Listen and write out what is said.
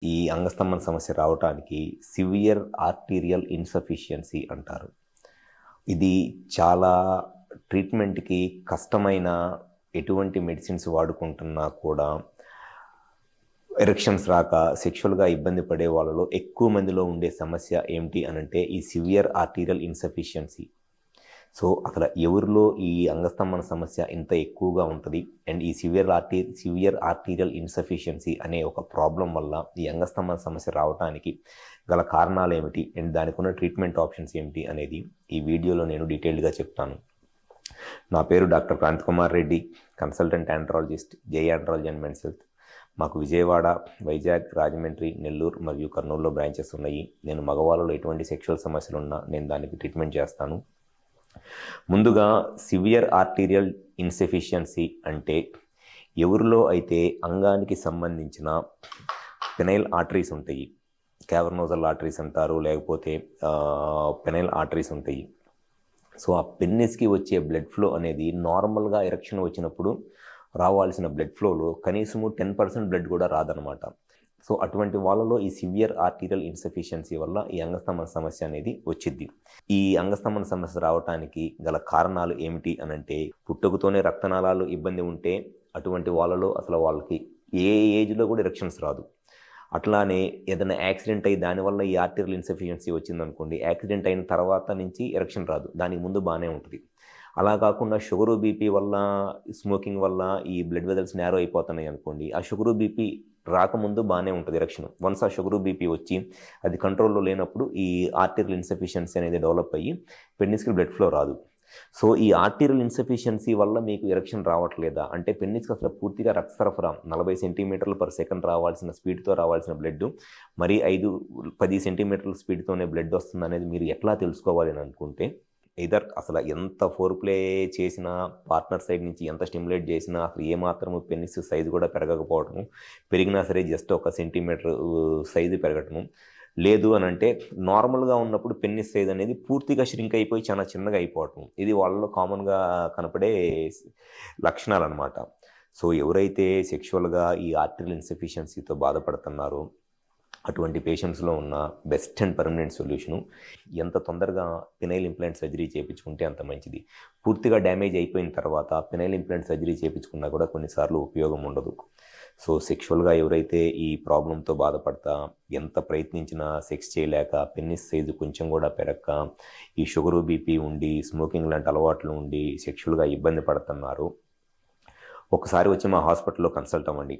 ఈ అంగస్తంభన సమస్య రావటానికి సివియర్ ఆర్టీరియల్ ఇన్సఫిషియన్సీ అంటారు. ఇది చాలా ట్రీట్మెంట్‌కి కష్టమైన ఎటువంటి మెడిసిన్స్ వాడుకుంటున్నా కూడా ఎరెక్షన్స్ రాక సెక్షువల్‌గా ఇబ్బంది పడే వాళ్ళలో ఎక్కువ మందిలో ఉండే సమస్య ఏమిటి అనంటే ఈ సివియర్ ఆర్టీరియల్ ఇన్సఫిషియన్సీ. సో, అసలు ఎవరిలో ఈ అంగస్తంభన సమస్య ఇంత ఎక్కువగా ఉంటది అండ్ ఈ సివియర్ ఆర్టీరియల్ ఇన్సఫిషియన్సీ అనే ఒక ప్రాబ్లమ్ వల్ల ఈ అంగస్తంభన సమస్య రావటానికి గల కారణాలేమిటి అండ్ దానికున్న ట్రీట్మెంట్ ఆప్షన్స్ ఏమిటి అనేది ఈ వీడియోలో నేను డీటెయిల్డ్‌గా చెప్తాను. నా పేరు doctor Kranti Kumar Reddy, consultant andrologist, Jai andrology and men's health. మాకు విజయవాడ, వైజాగ్, రాజమండ్రి, నెల్లూరు మరియు కర్నూలులో బ్రాంచెస్ ఉన్నాయి. నేను మగవాళ్ళలో ఎటువంటి సెక్షువల్ సమస్యలున్నా నేను దానికి ట్రీట్మెంట్ చేస్తాను. ముందుగా సివియర్ ఆర్టీరియల్ ఇన్సఫిషియన్సీ అంటే ఎవరిలో అయితే అంగానికి సంబంధించిన పెనైల్ ఆర్టరీస్ ఉంటాయి, క్యావర్నోజల్ ఆర్టరీస్ అంటారు, లేకపోతే పెనైల్ ఆర్టరీస్ ఉంటాయి. సో ఆ పెన్నిస్కి వచ్చే బ్లడ్ ఫ్లో అనేది నార్మల్గా ఎరెక్షన్ వచ్చినప్పుడు రావాల్సిన బ్లడ్ ఫ్లోలో కనీసము 10% బ్లడ్ కూడా రాదనమాట. సో అటువంటి వాళ్ళలో ఈ సివియర్ ఆర్టీరియల్ ఇన్సఫిషియన్సీ వల్ల ఈ అంగస్తంభన సమస్య అనేది వచ్చింది. ఈ అంగస్తంభన సమస్య రావడానికి గల కారణాలు ఏమిటి అనంటే పుట్టుకతోనే రక్తనాళాలు ఇబ్బంది ఉంటే అటువంటి వాళ్ళలో అసలు వాళ్ళకి ఏ ఏజ్లో కూడా ఎరెక్షన్స్ రాదు. అట్లానే ఏదైనా యాక్సిడెంట్ అయ్యి దానివల్ల ఈ ఆర్టీరియల్ ఇన్సఫిషియన్సీ వచ్చిందనుకోండి, యాక్సిడెంట్ అయిన తర్వాత నుంచి ఎరెక్షన్ రాదు, దానికి ముందు బాగానే ఉంటుంది. అలా కాకుండా షుగరు, బీపీ వల్ల, స్మోకింగ్ వల్ల ఈ బ్లడ్ వెజల్స్ నేరో అయిపోతున్నాయి అనుకోండి, ఆ షుగరు, బీపీ రాకముందు బాగానే ఉంటుంది ఎరెక్షన్. వన్స్ ఆ షుగరు, బీపీ వచ్చి అది కంట్రోల్లో లేనప్పుడు ఈ ఆర్టీరియల్ ఇన్సఫిషియన్సీ అనేది డెవలప్ అయ్యి పెన్నిస్కి బ్లడ్ ఫ్లో రాదు. సో ఈ ఆర్టీరియల్ ఇన్సఫిషియన్సీ వల్ల మీకు ఎరెక్షన్ రావట్లేదా అంటే పెన్నిస్కి అసలు పూర్తిగా రక్త సరఫరా 40 సెంటీమీటర్లు పర్ సెకండ్ రావాల్సిన స్పీడ్తో రావాల్సిన బ్లడ్ మరి 5-10 సెంటీమీటర్ల స్పీడ్తోనే బ్లడ్ వస్తుంది అనేది మీరు ఎట్లా తెలుసుకోవాలి అని అనుకుంటే, ఎయిదర్ అసలు ఎంత ఫోర్ ప్లే చేసినా, పార్ట్నర్ సైడ్ నుంచి ఎంత స్టిమ్యులేట్ చేసినా అసలు ఏమాత్రము పెన్నిస్ సైజు కూడా పెరగకపోవటము, పెరిగినా సరే జస్ట్ 1 సెంటీమీటర్ సైజు పెరగటము, లేదు అని అంటే నార్మల్గా ఉన్నప్పుడు పెన్నిస్ సైజ్ అనేది పూర్తిగా ష్రింక్ అయిపోయి చాలా చిన్నగా అయిపోవటం, ఇది వాళ్ళలో కామన్గా కనపడే లక్షణాలు అనమాట. సో ఎవరైతే సెక్షువల్గా ఈ ఆర్టీరియల్ ఇన్సఫిషియన్సీతో బాధపడుతున్నారో అటువంటి పేషెంట్స్లో ఉన్న బెస్ట్ అండ్ పర్మనెంట్ సొల్యూషను ఎంత తొందరగా పెనైల్ ఇంప్లాంట్ సర్జరీ చేయించుకుంటే అంత మంచిది. పూర్తిగా డ్యామేజ్ అయిపోయిన తర్వాత పెనైల్ ఇంప్లాంట్ సర్జరీ చేయించుకున్నా కూడా కొన్నిసార్లు ఉపయోగం ఉండదు. సో సెక్షువల్గా ఎవరైతే ఈ ప్రాబ్లంతో బాధపడతా ఎంత ప్రయత్నించినా సెక్స్ చేయలేక, పెన్నిస్ సైజు కొంచెం కూడా పెరక్క, ఈ షుగరు, బీపీ ఉండి, స్మోకింగ్ లాంటి అలవాట్లు ఉండి సెక్షువల్గా ఇబ్బంది పడుతున్నారు, ఒకసారి వచ్చి మా హాస్పిటల్లో కన్సల్ట్ అవ్వండి.